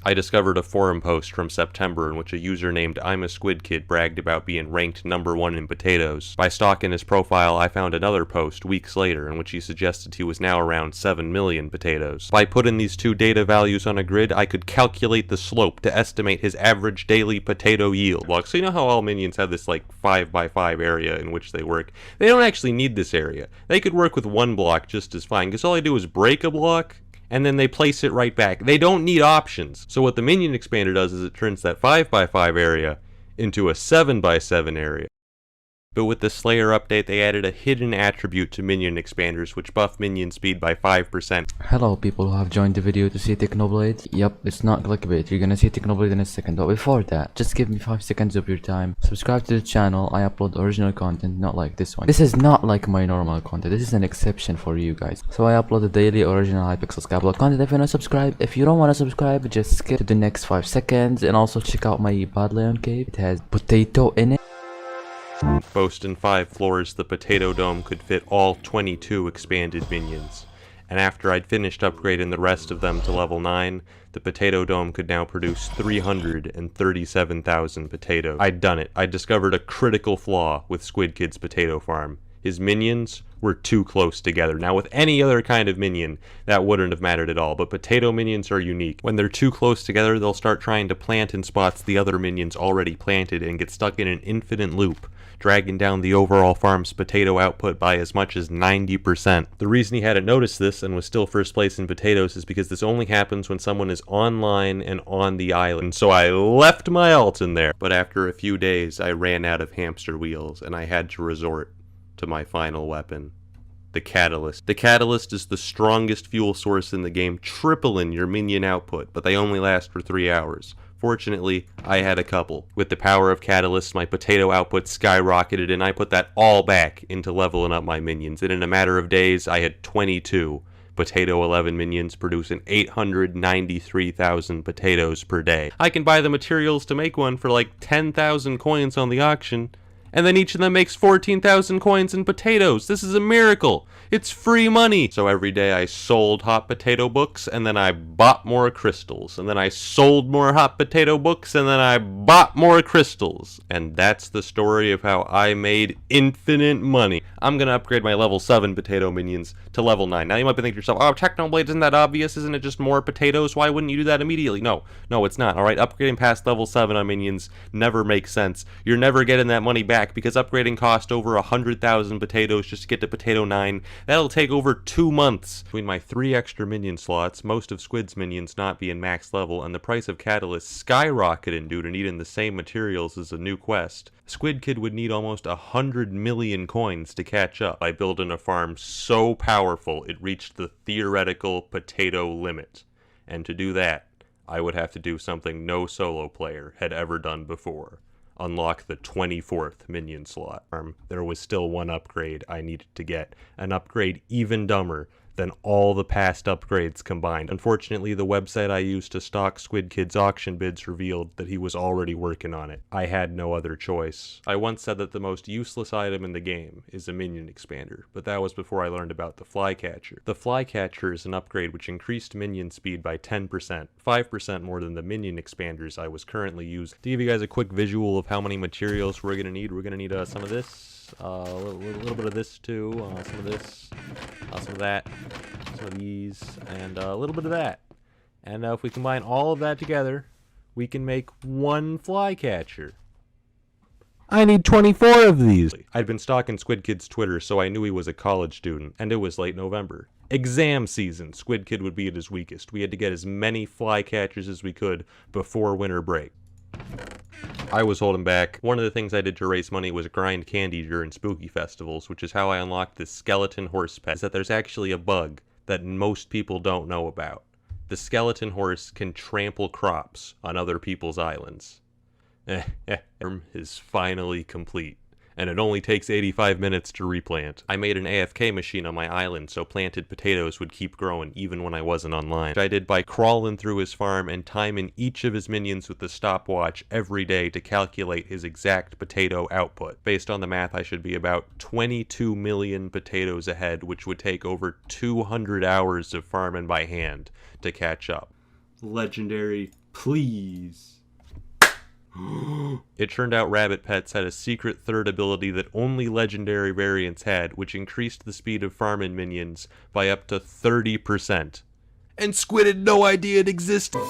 I discovered a forum post from September in which a user named I'm a Squid Kid bragged about being ranked #1 in potatoes. By stalking his profile, I found another post weeks later in which he suggested he was now around 7 million potatoes. By putting these two data values on a grid, I could calculate the slope to estimate his average daily potato yield. So you know how all minions have this like 5x5 area in which they work? They don't actually need this area. They could work with one block just as fine, because all I do is break a block, and then they place it right back. They don't need options. So what the minion expander does is it turns that 5x5 area into a 7x7 area. But with the Slayer update, they added a hidden attribute to minion expanders which buff minion speed by 5%. Hello people who have joined the video to see Technoblade. Yep, it's not clickbait. You're gonna see Technoblade in a second. But before that, just give me 5 seconds of your time. Subscribe to the channel. I upload original content, not like this one. This is not like my normal content. This is an exception for you guys. So I upload a daily original Hypixel Scablock content. If you wanna subscribe, if you don't wanna subscribe, just skip to the next 5 seconds. And also check out my Bad Lion cape. It has potato in it. Boasting 5 floors, the Potato Dome could fit all 22 expanded minions. And after I'd finished upgrading the rest of them to level 9, the Potato Dome could now produce 337,000 potatoes. I'd done it. I'd discovered a critical flaw with Squid Kid's potato farm. His minions were too close together. Now with any other kind of minion, that wouldn't have mattered at all, but potato minions are unique. When they're too close together, they'll start trying to plant in spots the other minions already planted and get stuck in an infinite loop, dragging down the overall farm's potato output by as much as 90%. The reason he hadn't noticed this and was still first place in potatoes is because this only happens when someone is online and on the island. So I left my ult in there. But after a few days, I ran out of hamster wheels and I had to resort to my final weapon, the Catalyst. The Catalyst is the strongest fuel source in the game, tripling your minion output, but they only last for 3 hours. Fortunately, I had a couple. With the power of Catalyst, my potato output skyrocketed, and I put that all back into leveling up my minions. And in a matter of days, I had 22 Potato 11 minions producing 893,000 potatoes per day. I can buy the materials to make one for like 10,000 coins on the auction, and then each of them makes 14,000 coins in potatoes. This is a miracle. It's free money. So every day I sold hot potato books, and then I bought more crystals, and then I sold more hot potato books, and then I bought more crystals. And that's the story of how I made infinite money. I'm gonna upgrade my level 7 potato minions to level 9. Now you might be thinking to yourself, oh, Technoblade, isn't that obvious? Isn't it just more potatoes? Why wouldn't you do that immediately? No, it's not, alright? Upgrading past level 7 on minions never makes sense. You're never getting that money back, because upgrading cost over 100,000 potatoes just to get to potato 9. That'll take over 2 months. Between my 3 extra minion slots, most of Squid's minions not being max level, and the price of Catalyst skyrocketing due to needing the same materials as a new quest, Squid Kid would need almost 100 million coins to catch up by building a farm so powerful it reached the theoretical potato limit. And to do that, I would have to do something no solo player had ever done before. Unlock the 24th minion slot. There was still one upgrade I needed to get, an upgrade even dumber than all the past upgrades combined. Unfortunately, the website I used to stock Squid Kid's auction bids revealed that he was already working on it. I had no other choice. I once said that the most useless item in the game is a minion expander, but that was before I learned about the Flycatcher. The Flycatcher is an upgrade which increased minion speed by 10%, 5% more than the minion expanders I was currently using. To give you guys a quick visual of how many materials we're gonna need some of this, a little bit of this too, some of this, some of that, some of these, and a little bit of that. And if we combine all of that together, we can make one Flycatcher. I need 24 of these! I'd been stalking Squid Kid's Twitter, so I knew he was a college student, and it was late November. Exam season, Squid Kid would be at his weakest. We had to get as many Flycatchers as we could before winter break. I was holding back. One of the things I did to raise money was grind candy during spooky festivals, which is how I unlocked this skeleton horse pet. Is that there's actually a bug that most people don't know about. The skeleton horse can trample crops on other people's islands. Is finally complete, and it only takes 85 minutes to replant. I made an AFK machine on my island so planted potatoes would keep growing even when I wasn't online. Which I did by crawling through his farm and timing each of his minions with the stopwatch every day to calculate his exact potato output. Based on the math, I should be about 22 million potatoes ahead, which would take over 200 hours of farming by hand to catch up. Legendary Please. It turned out Rabbit Pets had a secret third ability that only legendary variants had, which increased the speed of farming minions by up to 30%. And Squid had no idea it existed.